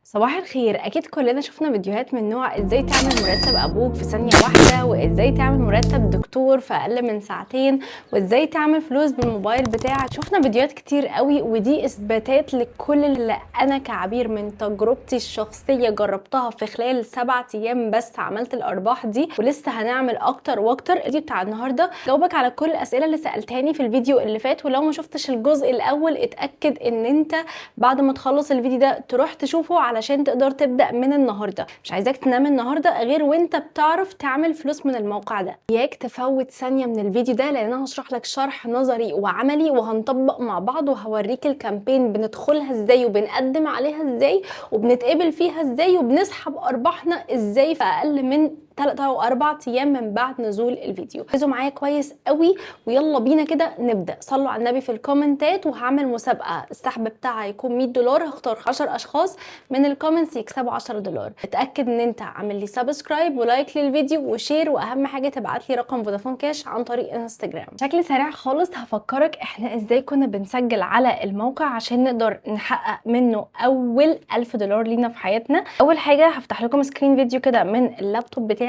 صباح الخير. اكيد كلنا شفنا فيديوهات من نوع ازاي تعمل مرتب ابوك في ثانية واحدة، وازاي تعمل مرتب دكتور في اقل من ساعتين، وازاي تعمل فلوس بالموبايل بتاعك. شفنا فيديوهات كتير قوي، ودي اثباتات لكل اللي انا كعبير من تجربتي الشخصية جربتها في خلال 7 ايام بس عملت الارباح دي، ولسه هنعمل اكتر واكتر. الفيديو بتاع النهارده جاوبك على كل الاسئلة اللي سألتهاني في الفيديو اللي فات، ولو ما شفتش الجزء الاول اتأكد ان انت بعد ما تخلص الفيديو ده تروح تشوفه علشان تقدر تبدأ من النهارده. مش عايزاك تنام النهارده غير وانت بتعرف تعمل فلوس من الموقع ده. اياك تفوت ثانيه من الفيديو ده، لان انا هشرح لك شرح نظري وعملي وهنطبق مع بعض، وهوريك الكامبين بندخلها ازاي وبنقدم عليها ازاي وبنتقبل فيها ازاي وبنسحب ارباحنا ازاي في اقل من 3 أو 4 ايام من بعد نزول الفيديو. ركزوا معايا كويس قوي ويلا بينا كده نبدا. صلوا على النبي في الكومنتات، وهعمل مسابقه السحب بتاعها يكون $100. هختار 10 اشخاص من الكومنتس يكسبوا $10. اتاكد ان انت عامل لي سبسكرايب ولايك للفيديو وشير، واهم حاجه تبعت لي رقم فودافون كاش عن طريق انستجرام. بشكل سريع خالص هفكرك احنا ازاي كنا بنسجل على الموقع عشان نقدر نحقق منه اول $1000 لينا في حياتنا. اول حاجه هفتح لكم سكرين فيديو كده من اللابتوب بتاعي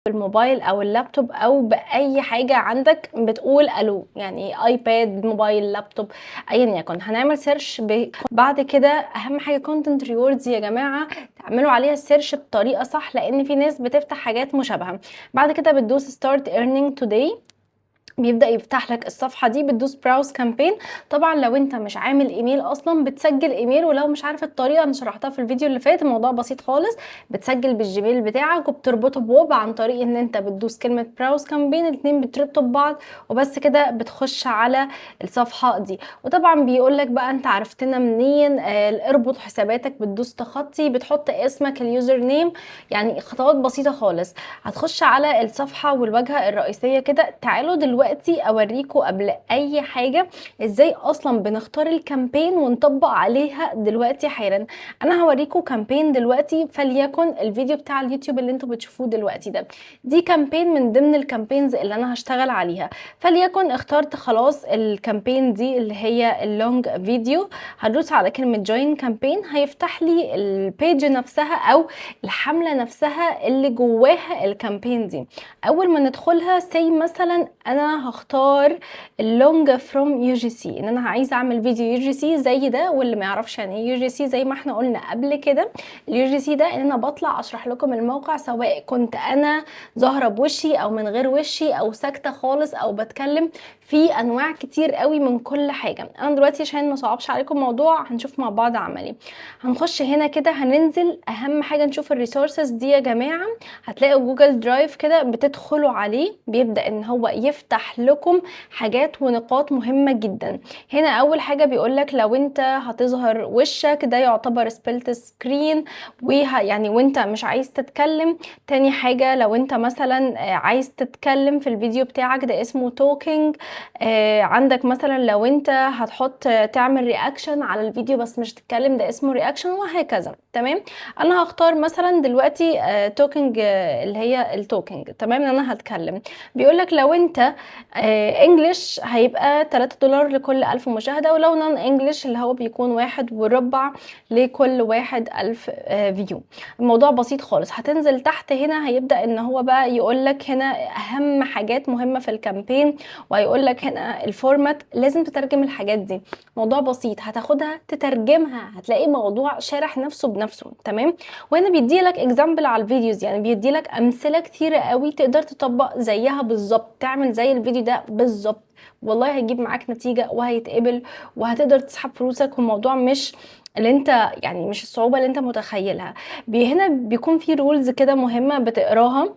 بالموبايل او اللابتوب او باي حاجه عندك بتقول الو، يعني ايباد، موبايل، لابتوب، ايا يكن. هنعمل سيرش بعد كده اهم حاجه كونتنت ريوردز يا جماعه، تعملوا عليها السيرش بطريقه صح لان في ناس بتفتح حاجات مشابهه. بعد كده بتدوس ستارت ايرنينج توداي، بيبدأ يفتح لك الصفحة دي. بتدوس براوز كامبين. طبعا لو انت مش عامل ايميل اصلا بتسجل ايميل، ولو مش عارف الطريقة انا شرحتها في الفيديو اللي فات، الموضوع بسيط خالص. بتسجل بالجيميل بتاعك وبتربطه بوب عن طريق ان انت بتدوس كلمة براوز كامبين، الاتنين بتربطوا ببعض وبس كده بتخش على الصفحة دي. وطبعا بيقول لك بقى انت عرفتنا منين، اربط حساباتك، بتدوس تخطي، بتحط اسمك، اليوزر نيم، يعني خطوات بسيطة خالص. هتخش على الصفحة والواجهة الرئيسية كده. تعالوا دلوقتي اوريكم قبل اي حاجة ازاي اصلا بنختار الكامبين ونطبق عليها دلوقتي حالا. انا هوريكم كامبين دلوقتي، فليكن الفيديو بتاع اليوتيوب اللي انتوا بتشوفوه دلوقتي ده، دي كامبين من ضمن الكامبينز اللي انا هشتغل عليها. فليكن اخترت خلاص الكامبين دي اللي هي اللونج فيديو. هدوس على كلمة جوين كامبين، هيفتح لي البيج نفسها او الحملة نفسها اللي جواها الكامبين دي. اول ما ندخلها سي مثلا انا هختار اللونج فروم يو جي سي، ان انا عايزه اعمل فيديو يو جي سي زي ده. واللي ما يعرفش يعني ايه يو جي سي، زي ما احنا قلنا قبل كده، اليو جي سي ده ان انا بطلع اشرح لكم الموقع سواء كنت انا ظاهره بوشي او من غير وشي او ساكته خالص او بتكلم، في انواع كتير قوي من كل حاجه. انا دلوقتي عشان ما صعبش عليكم الموضوع هنشوف مع بعض عملي. هنخش هنا كده، هننزل اهم حاجه نشوف الريسورسز دي يا جماعه. هتلاقوا جوجل درايف كده بتدخلوا عليه، بيبدأ ان هو يفتح لكم حاجات ونقاط مهمة جدا. هنا اول حاجة بيقولك لو انت هتظهر وشك ده يعتبر سبلت سكرين، يعني وانت مش عايز تتكلم. تاني حاجة لو انت مثلا عايز تتكلم في الفيديو بتاعك ده اسمه توكينج. عندك مثلا لو انت هتحط تعمل رياكشن على الفيديو بس مش تتكلم ده اسمه رياكشن، وهكذا. تمام. انا هختار مثلا دلوقتي توكينج، اللي هي التوكينج. تمام، ان انا هتكلم. بيقولك لو انت انجلش هيبقى $3 لكل 1000 مشاهدة، ولو نون انجلش اللي هو بيكون 1.25 لكل 1000 فيو. الموضوع بسيط خالص. هتنزل تحت هنا هيبدأ ان هو بقى يقولك هنا اهم حاجات مهمة في الكامبين، وهيقولك هنا الفورمات لازم تترجم الحاجات دي. موضوع بسيط، هتاخدها تترجمها هتلاقي موضوع شارح نفسه بنفسه. تمام. وهنا بيديلك اكزامبل على الفيديوز، يعني بيديلك امثله كتيره قوي تقدر تطبق زيها بالظبط، تعمل زي الفيديو ده بالظبط. والله هيجيب معاك نتيجه وهيتقبل وهتقدر تسحب فلوسك. والموضوع مش اللي انت يعني مش الصعوبه اللي انت متخيلها. هنا بيكون في رولز كده مهمه بتقراها.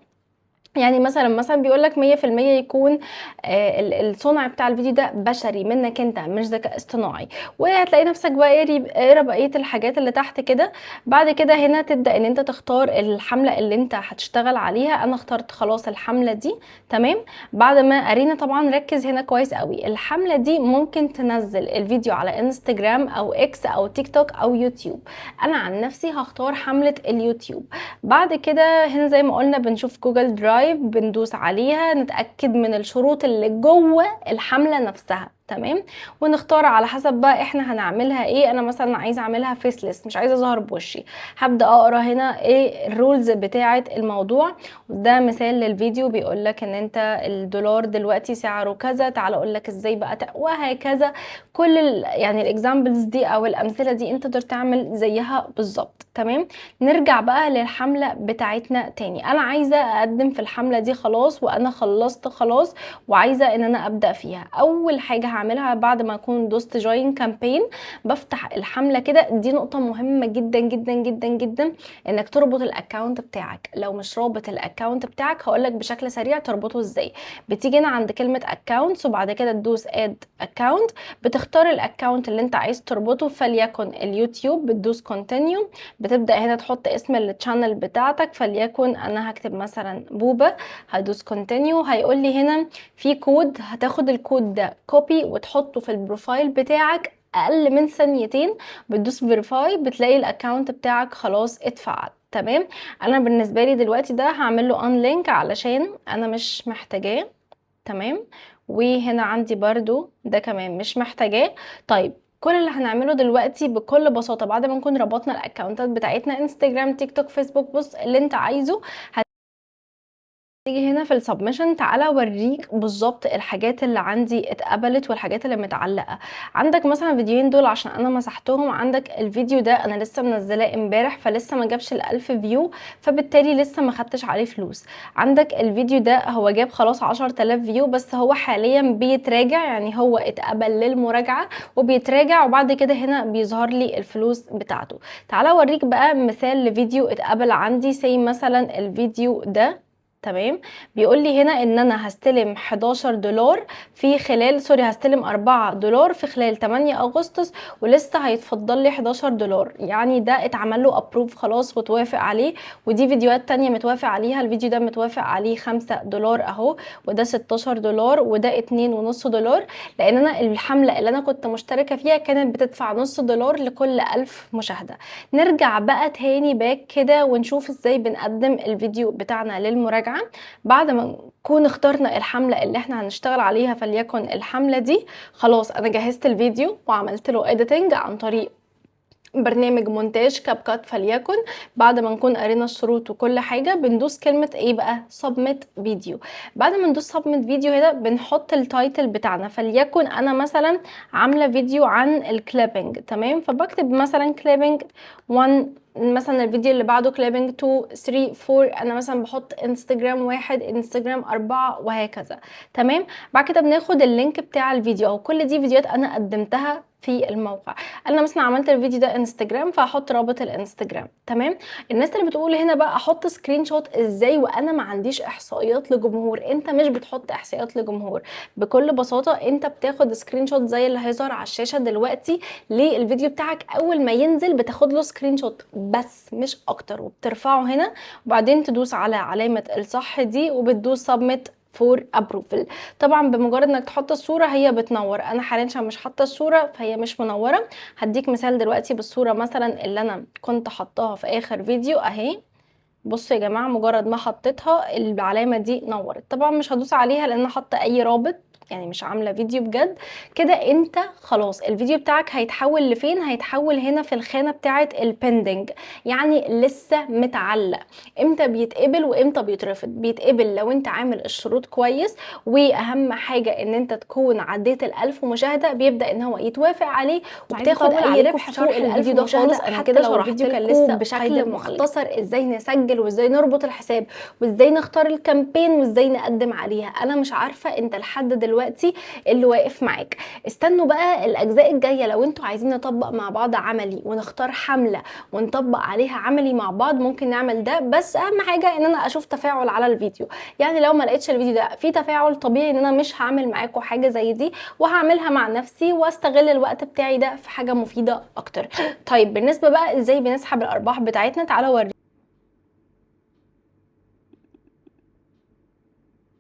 يعني مثلا بيقولك 100% يكون الصنع بتاع الفيديو ده بشري منك انت، مش ذكاء اصطناعي. وهتلاقي نفسك بقى اقرا بقيه الحاجات اللي تحت كده. بعد كده هنا تبدا ان انت تختار الحمله اللي انت هتشتغل عليها. انا اخترت خلاص الحمله دي. تمام. بعد ما قرينا طبعا ركز هنا كويس قوي، الحمله دي ممكن تنزل الفيديو على انستجرام او اكس او تيك توك او يوتيوب. انا عن نفسي هختار حمله اليوتيوب. بعد كده هنا زي ما قلنا بنشوف جوجل درايف، بندوس عليها نتأكد من الشروط اللي جوه الحملة نفسها. تمام. ونختار على حسب بقى احنا هنعملها ايه. انا مثلا عايزه اعملها فيسلس، مش عايزه اظهر بوشي، هبدا اقرا هنا ايه الرولز بتاعه الموضوع. ده مثال للفيديو بيقول لك ان انت الدولار دلوقتي سعره كذا، تعال اقول لك ازاي بقى وهكذا. كل يعني الاكزامبلز دي او الامثله دي انت تقدر تعمل زيها بالظبط. تمام. نرجع بقى للحمله بتاعتنا تاني. انا عايزه اقدم في الحمله دي خلاص، وانا خلصت خلاص وعايزه ان انا ابدا فيها. اول حاجه هعملها بعد ما اكون دوست جوين كامبين، بفتح الحمله كده. دي نقطه مهمه جدا جدا جدا جدا، انك تربط الاكونت بتاعك. لو مش رابط الاكونت بتاعك هقولك بشكل سريع تربطه ازاي. بتيجي هنا عند كلمه اكونتس وبعد كده تدوس اد اكونت، بتختار الاكونت اللي انت عايز تربطه، فليكن اليوتيوب، بتدوس كونتينيو، بتبدا هنا تحط اسم التشانل بتاعتك، فليكن انا هكتب مثلا بوبا، هدوس كونتينيو. هيقول لي هنا في كود، هتاخد الكود ده كوبي وتحطه في البروفايل بتاعك اقل من ثانيتين، بتدوس فيريفاي، بتلاقي الاكونت بتاعك خلاص اتفعل. تمام. انا بالنسبه لي دلوقتي ده هعمل له ان لينك علشان انا مش محتاجاه. تمام. وهنا عندي برضو ده كمان مش محتاجاه. طيب كل اللي هنعمله دلوقتي بكل بساطه بعد ما نكون ربطنا الاكونتات بتاعتنا انستجرام، تيك توك، فيسبوك، بص اللي انت عايزه، تيجي هنا في السبمشن. تعالى اوريك بالظبط الحاجات اللي عندي اتقبلت والحاجات اللي متعلقه. عندك مثلا الفيديوهين دول عشان انا مسحتهم، عندك الفيديو ده انا لسه منزلاه امبارح فلسه ما جابش ال1000 فيو، فبالتالي لسه ما خدتش عليه فلوس. عندك الفيديو ده هو جاب خلاص 10000 فيو، بس هو حاليا بيتراجع، يعني هو اتقبل للمراجعه وبيتراجع، وبعد كده هنا بيظهر لي الفلوس بتاعته. تعالى اوريك بقى مثال لفيديو اتقبل عندي، زي مثلا الفيديو ده. تمام. بيقول لي هنا ان انا هستلم 11 دولار في خلال هستلم 4 دولار في خلال 8 اغسطس، ولسه هيتفضل لي 11 دولار. يعني ده اتعمل له ابروف خلاص وتوافق عليه. ودي فيديوهات تانية متوافق عليها. الفيديو ده متوافق عليه 5 دولار اهو، وده 16 دولار، وده 2.5 دولار، لان انا الحملة اللي انا كنت مشتركة فيها كانت بتدفع نص دولار لكل 1000 مشاهدة. نرجع بقى تاني باك كده ونشوف ازاي بنقدم الفيديو بتاعنا للمراجعة. بعد ما نكون اخترنا الحملة اللي احنا هنشتغل عليها، فليكن الحملة دي، خلاص انا جهزت الفيديو وعملت له editing عن طريق برنامج مونتاج كاب كات. فليكن بعد ما نكون قرينا الشروط وكل حاجه بندوس كلمه ايه بقى سبميت فيديو. بعد ما ندوس سبميت فيديو هنا بنحط التايتل بتاعنا. فليكن انا مثلا عامله فيديو عن الكليبنج، تمام، فبكتب مثلا كليبنج 1، مثلا الفيديو اللي بعده كليبنج 2 3 4، انا مثلا بحط انستجرام 1، انستجرام 4، وهكذا. تمام. بعد كده بناخد اللينك بتاع الفيديو، او كل دي فيديوهات انا قدمتها في الموقع. انا مثلا عملت الفيديو ده انستجرام فهحط رابط الانستجرام. تمام. الناس اللي بتقول هنا بقى احط سكرين شوت ازاي وانا ما عنديش احصائيات لجمهور، انت مش بتحط احصائيات لجمهور. بكل بساطه انت بتاخد سكرين شوت زي اللي هيظهر على الشاشه دلوقتي للفيديو بتاعك. اول ما ينزل بتاخد له سكرين شوت بس مش اكتر، وبترفعه هنا، وبعدين تدوس على علامه الصح دي وبتدوس سبميت فور ابروفل. طبعا بمجرد انك تحط الصوره هي بتنور. انا حاليا عشان مش حاطه الصوره فهي مش منوره. هديك مثال دلوقتي بالصوره مثلا اللي انا كنت حطاها في اخر فيديو اهي. بصوا يا جماعه، مجرد ما حطيتها العلامه دي نورت. طبعا مش هدوس عليها لان حاطه اي رابط، يعني مش عامله فيديو بجد. كده انت خلاص الفيديو بتاعك هيتحول لفين؟ هيتحول هنا في الخانه بتاعه البندنج، يعني لسه متعلق. امتى بيتقبل وامتى بيترفض؟ بيتقبل لو انت عامل الشروط كويس، واهم حاجه ان انت تكون عديت ال1000 مشاهده، بيبدا ان هو يتوافق عليه وبتاخد اي ربح فوق الفيديو ده خالص. انا كده شرحت لكم بشكل مختصر ازاي نسجل وازاي نربط الحساب وازاي نختار الكامبين وازاي نقدم عليها. انا مش عارفه انت لحد دلوقتي اللي واقف معاك. استنوا بقى الاجزاء الجايه لو انتوا عايزين نطبق مع بعض عملي ونختار حمله ونطبق عليها عملي مع بعض، ممكن نعمل ده. بس اهم حاجه ان انا اشوف تفاعل على الفيديو. يعني لو ما لقيتش الفيديو ده فيه تفاعل، طبيعي ان انا مش هعمل معاكم حاجه زي دي، وهعملها مع نفسي واستغل الوقت بتاعي ده في حاجه مفيده اكتر. طيب بالنسبه بقى ازاي بنسحب الارباح بتاعتنا، تعالوا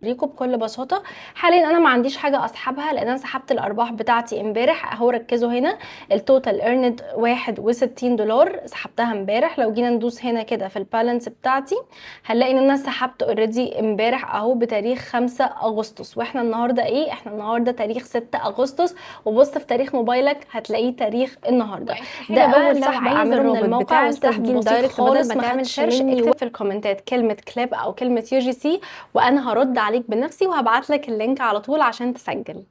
ليكم بكل بساطه. حاليا انا ما عنديش حاجه اسحبها لان انا سحبت الارباح بتاعتي امبارح اهو. ركزوا هنا التوتال ايرند $61 سحبتها امبارح. لو جينا ندوس هنا كده في البالانس بتاعتي هنلاقي ان انا سحبت اوريدي امبارح اهو بتاريخ 5 اغسطس، واحنا النهارده ايه؟ احنا النهارده تاريخ 6 اغسطس، وبص في تاريخ موبايلك هتلاقيه تاريخ النهارده. ده اول سحب اعمله من الموقع، والسحب بسيط خالص، ما تعمل سيرش، اكتب في الكومنتات كلمه كليب او كلمه UGC وانا هرد عليك بنفسي وهبعت لك اللينك على طول عشان تسجل.